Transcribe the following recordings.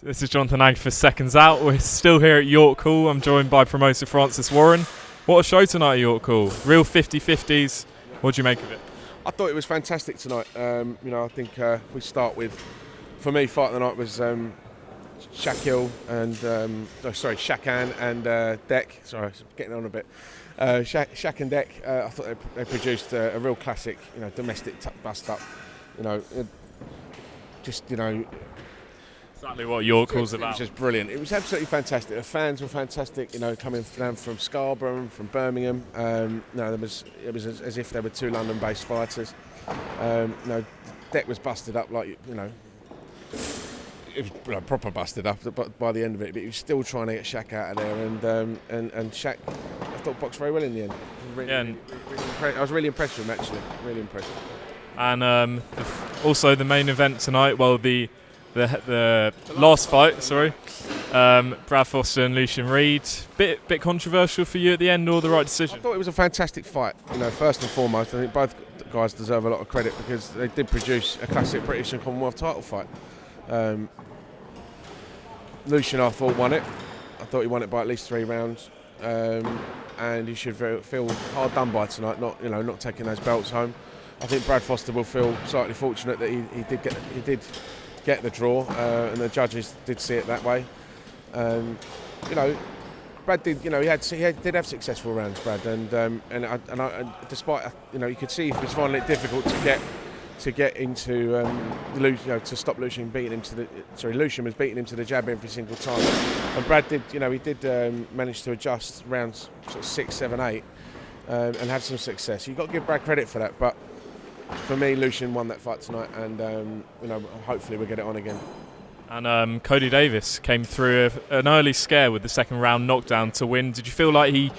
This is Jonathan Agg for Seconds Out. We're still here at York Hall. I'm joined by promoter Francis Warren. What a show tonight at York Hall. Real 50-50s. What do you make of it? I thought it was fantastic tonight. I think we start with, for me, fight of the night was Shaquille and Shakan and Deck. Sorry, getting on a bit. Shaq and Deck. I thought they produced a real classic, domestic bust up. Exactly what York Hall's about. It was just brilliant. It was absolutely fantastic. The fans were fantastic. Coming down from Scarborough and from Birmingham. It was as if they were two London-based fighters. Deck was busted up it was proper busted up. But by the end of it, but he was still trying to get Shaq out of there. And Shaq, I thought, boxed very well in the end. Really I was really impressed with him, actually. Really impressed. And also the main event tonight. Well, the last fight, Brad Foster and Lucian Reid. Bit controversial for you at the end, or the right decision? I thought it was a fantastic fight. First and foremost, I think both guys deserve a lot of credit because they did produce a classic British and Commonwealth title fight. Lucian, I thought, won it. I thought he won it by at least 3 rounds, and he should feel hard done by tonight. Not taking those belts home. I think Brad Foster will feel slightly fortunate that he did get the draw, and the judges did see it that way. Brad did. He did have successful rounds, Brad, and despite you could see he was finding it difficult to get into to stop Lucian beating him Lucian was beating him to the jab every single time, and Brad did. He did manage to adjust rounds sort of 6, 7, 8, and have some success. You've got to give Brad credit for that, but. For me, Lucian won that fight tonight, and hopefully we'll get it on again. And Cody Davis came through an early scare with the second round knockdown to win. Did you feel like he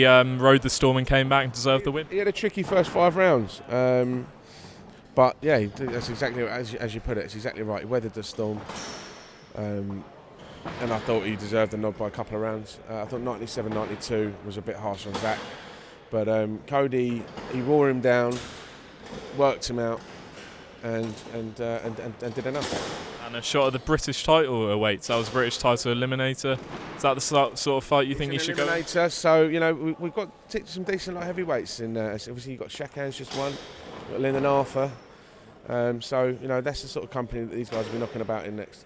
rode the storm and came back and deserved the win? He had a tricky first 5 rounds, but yeah, that's exactly as you put it. It's exactly right. He weathered the storm, and I thought he deserved the nod by a couple of rounds. I thought 97-92 was a bit harsh on Zach, but Cody, he wore him down. Worked him out and did enough. And a shot at the British title awaits. That was British title eliminator. Is that the sort of fight you think he should go? Eliminator. So we've got some decent heavyweights in. Obviously you've got Shakan's just won. You've got Lynn and Arthur. So that's the sort of company that these guys will be knocking about in next.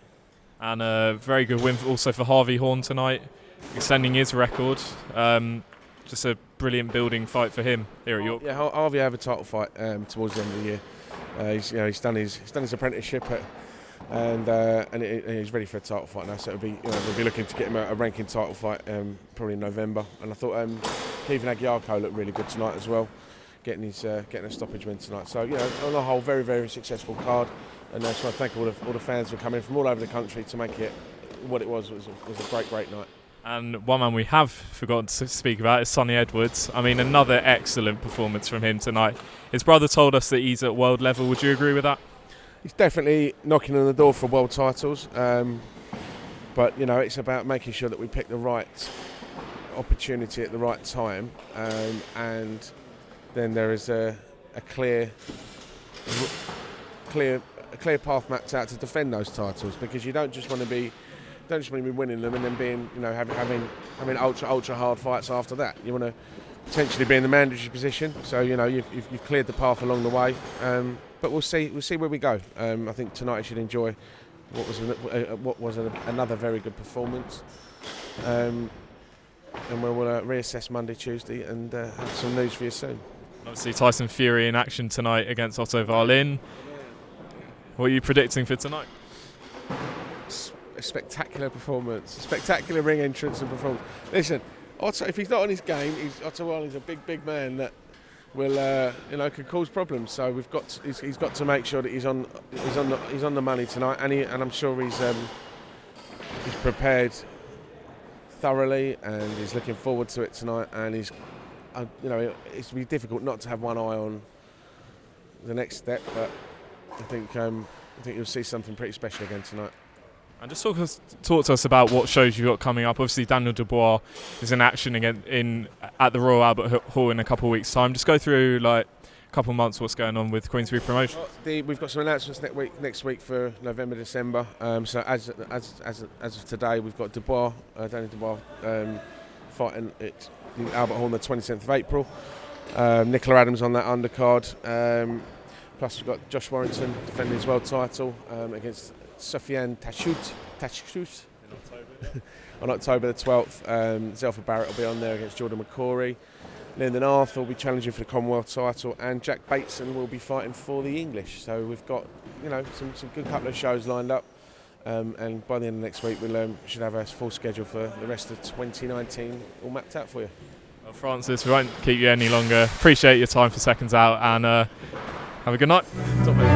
And a very good win also for Harvey Horn tonight, extending his record. Just a brilliant building fight for him here at York. Yeah, Harvey have a title fight towards the end of the year. He's done his apprenticeship and he's ready for a title fight now. So we'll be looking to get him a ranking title fight probably in November. And I thought Kevin Aguiarco looked really good tonight as well, getting a stoppage win tonight. So on the whole, very, very successful card. And I just want to thank all the fans who are coming from all over the country to make it what it was a great night. And one man we have forgotten to speak about is Sonny Edwards. I mean, another excellent performance from him tonight. His brother told us that he's at world level. Would you agree with that? He's definitely knocking on the door for world titles. But it's about making sure that we pick the right opportunity at the right time, and then there is a clear path mapped out to defend those titles, because you don't just want to be winning them and then being, having ultra hard fights after that. You want to potentially be in the mandatory position. So you've cleared the path along the way. But we'll see where we go. I think tonight you should enjoy what was another very good performance. And we'll reassess Monday, Tuesday, and have some news for you soon. Obviously, Tyson Fury in action tonight against Otto Wallin. What are you predicting for tonight? A spectacular performance, a spectacular ring entrance and performance. Listen, Otto, if he's not on his game, Otto Wallin's a big man that will, can cause problems. So he's got to make sure that he's on the money tonight, and I'm sure he's prepared thoroughly, and he's looking forward to it tonight. And it's going to be difficult not to have one eye on the next step, but I think you'll see something pretty special again tonight. And just talk to us about what shows you've got coming up. Obviously, Daniel Dubois is in action again at the Royal Albert Hall in a couple of weeks' time. Just go through couple of months what's going on with Queensbury Promotion. We've got some announcements next week for November, December. So as of today, we've got Danny Dubois fighting at Albert Hall on the 27th of April. Nicola Adams on that undercard. Plus we've got Josh Warrington defending his world title against Sofiane Tachout on October the 12th. Zelfa Barrett will be on there against Jordan McCory. Lyndon Arthur will be challenging for the Commonwealth title, and Jack Bateson will be fighting for the English. So we've got some good couple of shows lined up, and by the end of next week we should have a full schedule for the rest of 2019 all mapped out for you. Well, Francis, we won't keep you any longer. Appreciate your time for Seconds Out, and have a good night. Top man.